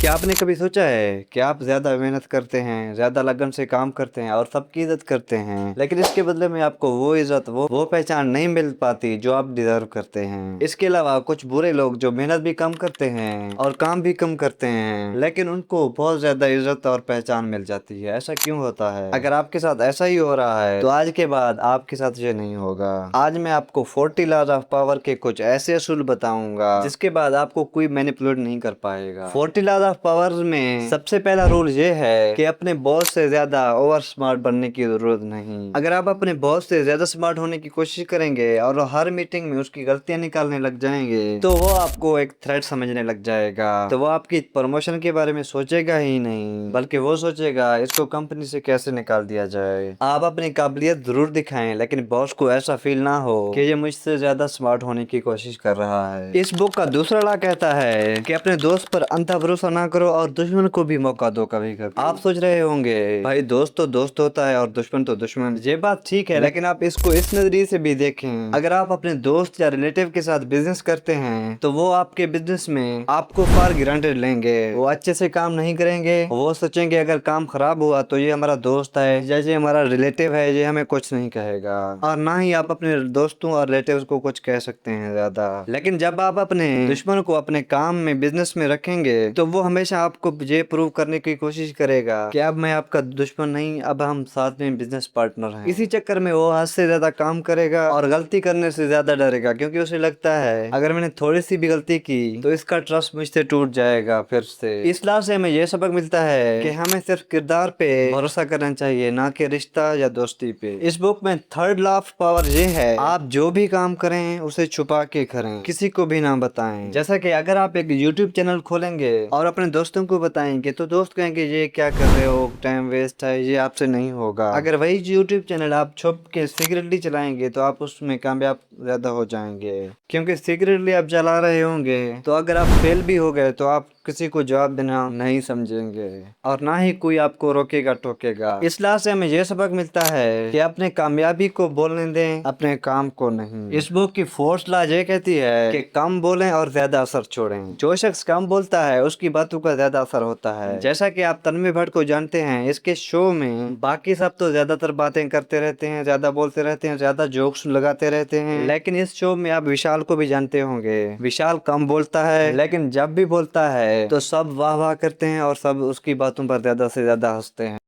क्या आपने कभी सोचा है कि आप ज़्यादा मेहनत करते हैं, ज़्यादा लगन से काम करते हैं और सबकी इज़्ज़त करते हैं, लेकिन इसके बदले में आपको वो इज़्ज़त, वो पहचान नहीं मिल पाती जो आप डिज़र्व करते हैं। इसके अलावा कुछ बुरे लोग जो मेहनत भी कम करते हैं और काम भी कम करते हैं, लेकिन उनको बहुत ज़्यादा इज़्ज़त और पहचान मिल जाती है। ऐसा क्यों होता है? अगर आपके साथ ऐसा ही हो रहा है, तो आज के बाद आपके साथ ये नहीं होगा। आज मैं आपको 40 लॉज ऑफ पावर के कुछ ऐसे असूल बताऊंगा, जिसके बाद आपको कोई मैनिपुलेट नहीं कर पाएगा। 40 लॉज ऑफ पावर में सबसे पहला रूल ये है कि अपने बॉस से ज्यादा ओवर स्मार्ट बनने की जरूरत नहीं। अगर आप अपने बॉस से ज्यादा स्मार्ट होने की कोशिश करेंगे और हर मीटिंग में उसकी गलतियां निकालने लग जाएंगे, तो वो आपको एक थ्रेट समझने लग जाएगा। तो वो आपकी प्रमोशन के बारे में सोचेगा ही नहीं, बल्कि वो सोचेगा इसको कंपनी से कैसे निकाल दिया जाए। आप अपनी काबिलियत जरूर दिखाएं, लेकिन बॉस को ऐसा फील ना हो कि ये मुझसे ज्यादा स्मार्ट होने की कोशिश कर रहा है। इस बुक का दूसरा लॉ कहता है कि अपने दोस्त पर अंधा भरोसा ना करो और दुश्मन को भी मौका दो कभी कभी। आप सोच रहे होंगे भाई दोस्त तो दोस्त होता है और दुश्मन तो दुश्मन। ये बात ठीक है, लेकिन आप इसको इस नजरिए से भी देखें। अगर आप अपने दोस्त या रिलेटिव के साथ बिजनेस करते हैं, तो वो आपके बिजनेस में आपको फॉर ग्रांटेड लेंगे। वो अच्छे से काम नहीं करेंगे। वो सोचेंगे अगर काम खराब हुआ तो ये हमारा दोस्त है, जैसे हमारा रिलेटिव है, ये हमें कुछ नहीं कहेगा। और ना ही आप अपने दोस्तों और रिलेटिव को कुछ कह सकते हैं ज्यादा। लेकिन जब आप अपने दुश्मन को अपने काम में, बिजनेस में रखेंगे, तो वो हमेशा आपको ये प्रूव करने की कोशिश करेगा कि अब मैं आपका दुश्मन नहीं, अब हम साथ में बिजनेस पार्टनर हैं। इसी चक्कर में वो हद से ज्यादा काम करेगा और गलती करने से ज्यादा डरेगा, क्योंकि उसे लगता है अगर मैंने थोड़ी सी भी गलती की तो इसका ट्रस्ट मुझसे टूट जाएगा फिर से। इस क्लास से हमें यह सबक मिलता है कि हमें सिर्फ किरदार पे भरोसा करना चाहिए, ना कि रिश्ता या दोस्ती पे। इस बुक में थर्ड लॉ ऑफ पावर ये है, आप जो भी काम करें उसे छुपा के करें, किसी को भी ना बताएं। जैसा कि अगर आप एक YouTube चैनल खोलेंगे और अपने दोस्तों को बताएंगे, तो दोस्त कहेंगे ये क्या कर रहे हो, टाइम वेस्ट है, ये आपसे नहीं होगा। अगर वही YouTube चैनल आप छुप के सीक्रेटली चलाएंगे, तो आप उसमें कामयाब ज्यादा हो जाएंगे, क्योंकि सीक्रेटली आप चला रहे होंगे। तो अगर आप फेल भी हो गए तो आप किसी को जवाब देना नहीं समझेंगे और ना ही कोई आपको रोकेगा टोकेगा। इस क्लास से हमें यह सबक मिलता है कि अपने कामयाबी को बोलने दें, अपने काम को नहीं। इस बुक की फोर्थ लॉ ये कहती है कि कम बोलें और ज्यादा असर छोड़ें। जो शख्स कम बोलता है उसकी बातों का ज्यादा असर होता है। जैसा कि आप तन्वी भट्ट को जानते हैं, इसके शो में बाकी सब तो ज्यादातर बातें करते रहते हैं, ज्यादा बोलते रहते हैं, ज्यादा जोक्स लगाते रहते हैं, लेकिन इस शो में आप विशाल को भी जानते होंगे। विशाल कम बोलता है, लेकिन जब भी बोलता है तो सब वाह वाह करते हैं और सब उसकी बातों पर ज्यादा से ज्यादा हंसते हैं।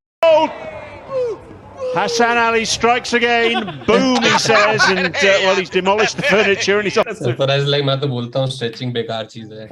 Hassan Ali strikes again. Boom, he says, and well, he's demolished the furniture and he's off. Sarfaraz like मैं तो बोलता हूँ स्ट्रेचिंग बेकार चीज है।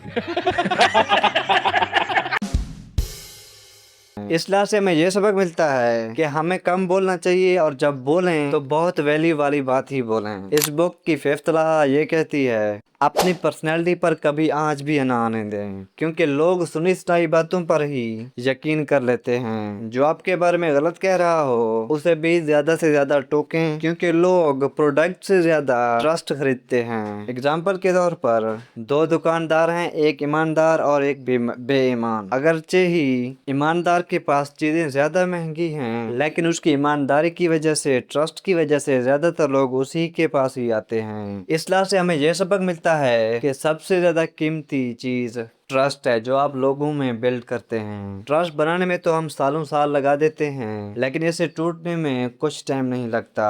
इस क्लास से हमें यह सबक मिलता है कि हमें कम बोलना चाहिए और जब बोलें तो बहुत वैल्यू वाली बात ही बोलें। इस बुक की फिफ्थ लॉ ये कहती है, अपनी पर्सनैलिटी पर कभी आँच भी ना आने दें, क्योंकि लोग सुनी सुनाई बातों पर ही यकीन कर लेते हैं। जो आपके बारे में गलत कह रहा हो उसे भी ज्यादा से ज्यादा टोकें, क्योंकि लोग प्रोडक्ट से ज्यादा ट्रस्ट खरीदते हैं। एग्जाम्पल के तौर पर दो दुकानदार हैं, एक ईमानदार और एक बेईमान। अगरचे ही ईमानदार के पास चीजें ज्यादा महंगी हैं, लेकिन उसकी ईमानदारी की वजह से, ट्रस्ट की वजह से ज्यादातर लोग उसी के पास ही आते हैं। इस क्लास से हमें यह सबक मिलता है कि सबसे ज्यादा कीमती चीज ट्रस्ट है, जो आप लोगों में बिल्ड करते हैं। ट्रस्ट बनाने में तो हम सालों साल लगा देते हैं, लेकिन इसे टूटने में कुछ टाइम नहीं लगता।